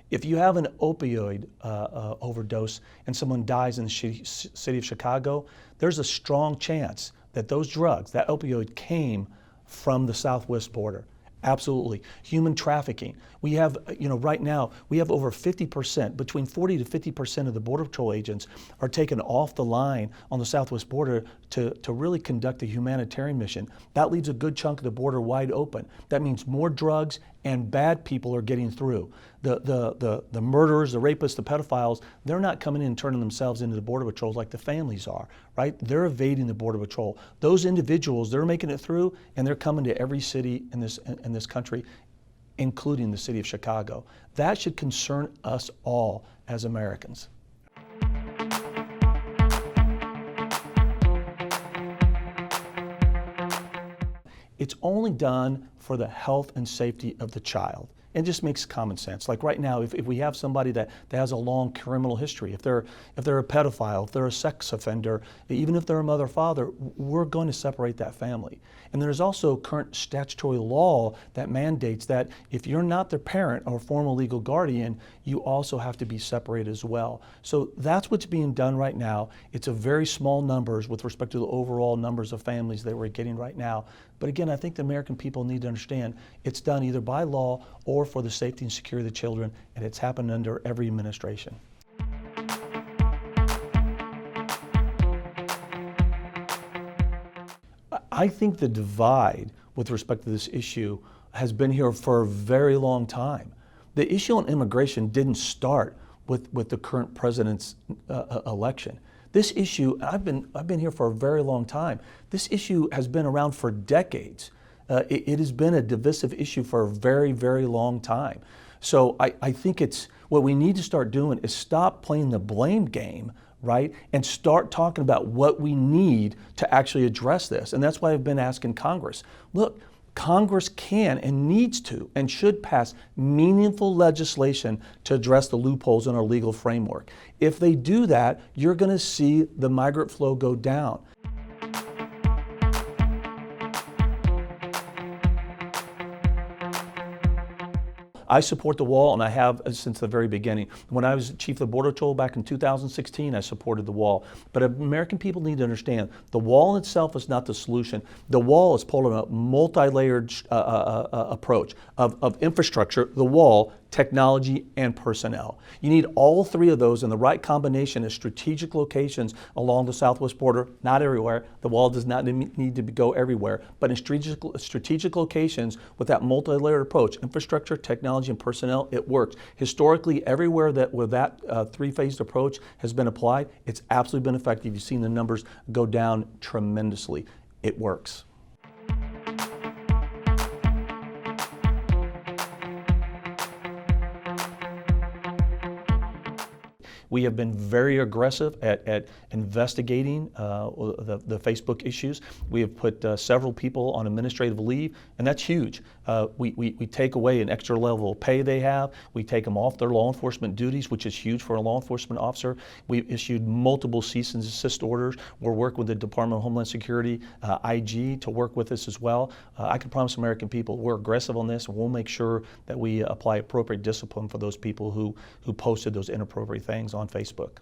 If you have an opioid overdose and someone dies in the city of Chicago, there's a strong chance that those drugs, that opioid, came from the southwest border. Absolutely. Human trafficking. We have, right now, we have over 50%, between 40 to 50% of the Border Patrol agents are taken off the line on the southwest border to really conduct a humanitarian mission. That leaves a good chunk of the border wide open. That means more drugs and bad people are getting through. The murderers, the rapists, the pedophiles, they're not coming in and turning themselves into the Border Patrols like the families are, right? They're evading the Border Patrol. Those individuals, they're making it through, and they're coming to every city in this country, including the city of Chicago. That should concern us all as Americans. It's only done for the health and safety of the child. It just makes common sense. Like right now, if we have somebody that has a long criminal history, if they're a pedophile, if they're a sex offender, even if they're a mother or father, we're going to separate that family. And there's also current statutory law that mandates that if you're not their parent or formal legal guardian, you also have to be separated as well. So that's what's being done right now. It's a very small numbers with respect to the overall numbers of families that we're getting right now. But again, I think the American people need to understand it's done either by law or for the safety and security of the children, and it's happened under every administration. I think the divide with respect to this issue has been here for a very long time. The issue on immigration didn't start with the current president's election. This issue, I've been here for a very long time. This issue has been around for decades. It has been a divisive issue for a very, very long time. So I think what we need to start doing is stop playing the blame game, right? And start talking about what we need to actually address this. And that's why I've been asking Congress, look, Congress can and needs to and should pass meaningful legislation to address the loopholes in our legal framework. If they do that, you're going to see the migrant flow go down. I support the wall, and I have since the very beginning. When I was chief of the Border Patrol back in 2016, I supported the wall. But American people need to understand, the wall in itself is not the solution. The wall is part of a multi-layered approach of infrastructure, the wall, technology, and personnel. You need all three of those in the right combination at strategic locations along the southwest border, not everywhere. The wall does not need to go everywhere, but in strategic locations with that multi-layered approach, infrastructure, technology, and personnel, it works. Historically, everywhere where that three-phased approach has been applied, it's absolutely been effective. You've seen the numbers go down tremendously. It works. We have been very aggressive at investigating the Facebook issues. We have put several people on administrative leave, and that's huge. We take away an extra level of pay they have. We take them off their law enforcement duties, which is huge for a law enforcement officer. We've issued multiple cease and desist orders. We're working with the Department of Homeland Security, IG, to work with us as well. I can promise American people we're aggressive on this, and we'll make sure that we apply appropriate discipline for those people who posted those inappropriate things on Facebook.